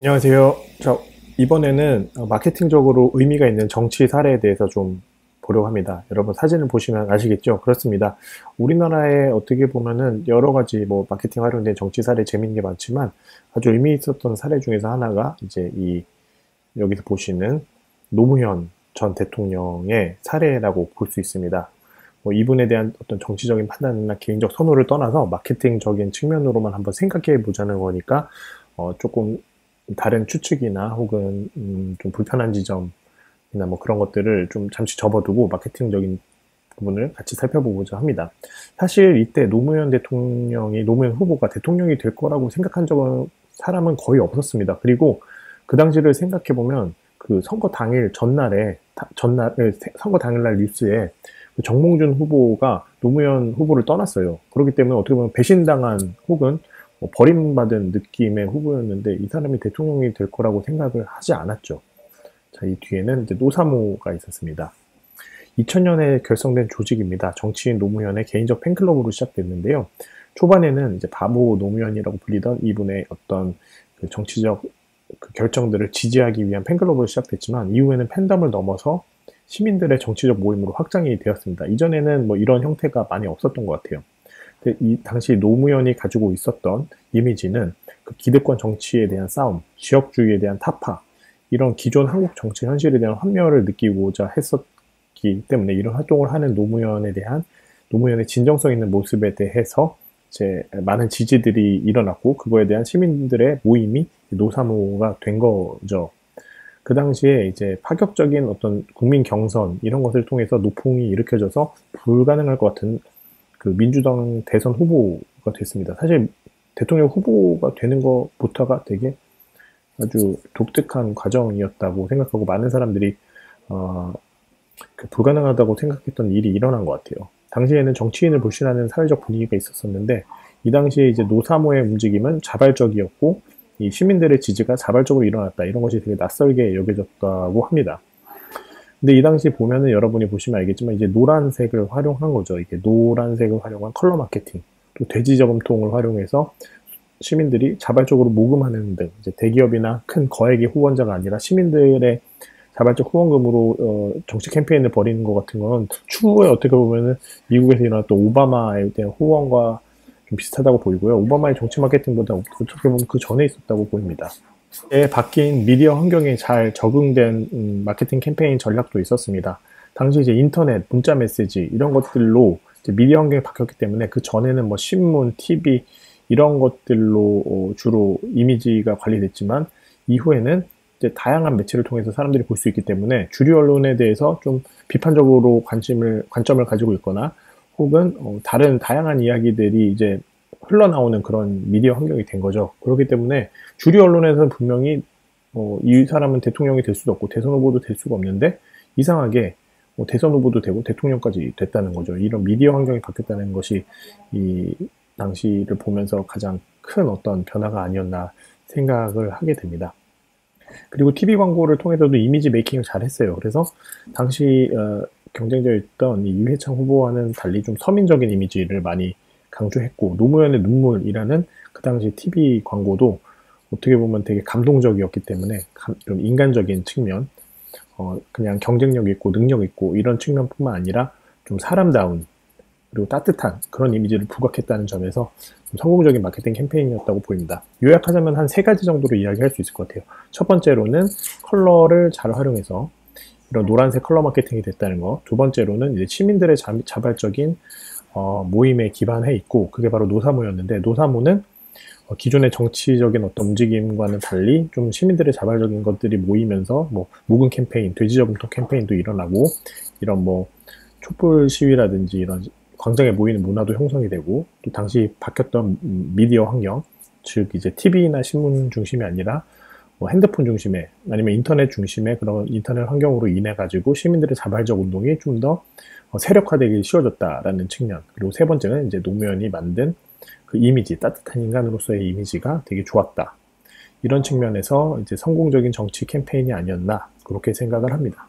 안녕하세요. 이번에는 마케팅적으로 의미가 있는 정치 사례에 대해서 좀 보려고 합니다. 여러분 사진을 보시면 아시겠죠? 그렇습니다. 우리나라에 어떻게 보면은 여러 가지 마케팅 활용된 정치 사례 재밌는 게 많지만 아주 의미 있었던 사례 중에서 하나가 이제 여기서 보시는 노무현 전 대통령의 사례라고 볼 수 있습니다. 이분에 대한 어떤 정치적인 판단이나 개인적 선호를 떠나서 마케팅적인 측면으로만 한번 생각해 보자는 거니까 조금 다른 추측이나 혹은 좀 불편한 지점이나 그런 것들을 좀 잠시 접어두고 마케팅적인 부분을 같이 살펴보고자 합니다. 사실 이때 노무현 후보가 대통령이 될 거라고 생각한 사람은 거의 없었습니다. 그리고 그 당시를 생각해 보면 그 선거 당일 선거 당일날 뉴스에 정몽준 후보가 노무현 후보를 떠났어요. 그렇기 때문에 어떻게 보면 배신당한 혹은 버림받은 느낌의 후보였는데 이 사람이 대통령이 될 거라고 생각을 하지 않았죠. 자, 이 뒤에는 이제 노사모가 있었습니다. 2000년에 결성된 조직입니다. 정치인 노무현의 개인적 팬클럽으로 시작됐는데요. 초반에는 이제 바보 노무현이라고 불리던 이분의 어떤 그 정치적 결정들을 지지하기 위한 팬클럽으로 시작됐지만 이후에는 팬덤을 넘어서 시민들의 정치적 모임으로 확장이 되었습니다. 이전에는 이런 형태가 많이 없었던 것 같아요. 이 당시 노무현이 가지고 있었던 이미지는 그 기득권 정치에 대한 싸움, 지역주의에 대한 타파, 이런 기존 한국 정치 현실에 대한 환멸을 느끼고자 했었기 때문에 이런 활동을 하는 노무현의 진정성 있는 모습에 대해서 이제 많은 지지들이 일어났고 그거에 대한 시민들의 모임이 노사모가 된 거죠. 그 당시에 이제 파격적인 어떤 국민 경선 이런 것을 통해서 노풍이 일으켜져서 불가능할 것 같은 그 민주당 대선 후보가 됐습니다. 사실 대통령 후보가 되는 것부터가 되게 아주 독특한 과정이었다고 생각하고 많은 사람들이 불가능하다고 생각했던 일이 일어난 것 같아요. 당시에는 정치인을 불신하는 사회적 분위기가 있었었는데 이 당시에 이제 노사모의 움직임은 자발적이었고 이 시민들의 지지가 자발적으로 일어났다. 이런 것이 되게 낯설게 여겨졌다고 합니다. 근데 이 당시 보면은 여러분이 보시면 알겠지만 이제 노란색을 활용한 거죠. 이게 노란색을 활용한 컬러 마케팅, 또 돼지 저금통을 활용해서 시민들이 자발적으로 모금하는 등 이제 대기업이나 큰 거액의 후원자가 아니라 시민들의 자발적 후원금으로 정치 캠페인을 벌이는 것 같은 건 추후에 어떻게 보면은 미국에서 일어났던 오바마에 대한 후원과 좀 비슷하다고 보이고요. 오바마의 정치 마케팅보다 어떻게 보면 그 전에 있었다고 보입니다. 바뀐 미디어 환경에 잘 적응된 마케팅 캠페인 전략도 있었습니다. 당시 이제 인터넷, 문자 메시지 이런 것들로 이제 미디어 환경이 바뀌었기 때문에 그 전에는 신문, TV 이런 것들로 주로 이미지가 관리됐지만 이후에는 이제 다양한 매체를 통해서 사람들이 볼 수 있기 때문에 주류 언론에 대해서 좀 비판적으로 관점을 가지고 있거나 혹은 다른 다양한 이야기들이 이제 흘러나오는 그런 미디어 환경이 된 거죠. 그렇기 때문에 주류 언론에서는 분명히 이 사람은 대통령이 될 수도 없고 대선 후보도 될 수가 없는데 이상하게 대선 후보도 되고 대통령까지 됐다는 거죠. 이런 미디어 환경이 바뀌었다는 것이 이 당시를 보면서 가장 큰 어떤 변화가 아니었나 생각을 하게 됩니다. 그리고 TV 광고를 통해서도 이미지 메이킹을 잘 했어요. 그래서 당시 경쟁자였던 이 유해창 후보와는 달리 좀 서민적인 이미지를 많이 강조했고 노무현의 눈물이라는 그 당시 TV 광고도 어떻게 보면 되게 감동적이었기 때문에 좀 인간적인 측면, 그냥 경쟁력 있고 능력 있고 이런 측면뿐만 아니라 좀 사람다운 그리고 따뜻한 그런 이미지를 부각했다는 점에서 좀 성공적인 마케팅 캠페인이었다고 보입니다. 요약하자면 한 3가지 정도로 이야기할 수 있을 것 같아요. 첫 번째로는 컬러를 잘 활용해서 이런 노란색 컬러 마케팅이 됐다는 거. 두 번째로는 이제 시민들의 자발적인 모임에 기반해 있고 그게 바로 노사모였는데 노사모는 기존의 정치적인 어떤 움직임과는 달리 좀 시민들의 자발적인 것들이 모이면서 모금 캠페인, 돼지 저금통 캠페인도 일어나고 이런 촛불 시위라든지 이런 광장에 모이는 문화도 형성이 되고 또 당시 바뀌었던 미디어 환경, 즉 이제 TV나 신문 중심이 아니라 핸드폰 중심의 아니면 인터넷 중심의 그런 인터넷 환경으로 인해 가지고 시민들의 자발적 운동이 좀 더 세력화되기 쉬워졌다라는 측면. 그리고 세 번째는 이제 노무현이 만든 그 이미지, 따뜻한 인간으로서의 이미지가 되게 좋았다. 이런 측면에서 이제 성공적인 정치 캠페인이 아니었나 그렇게 생각을 합니다.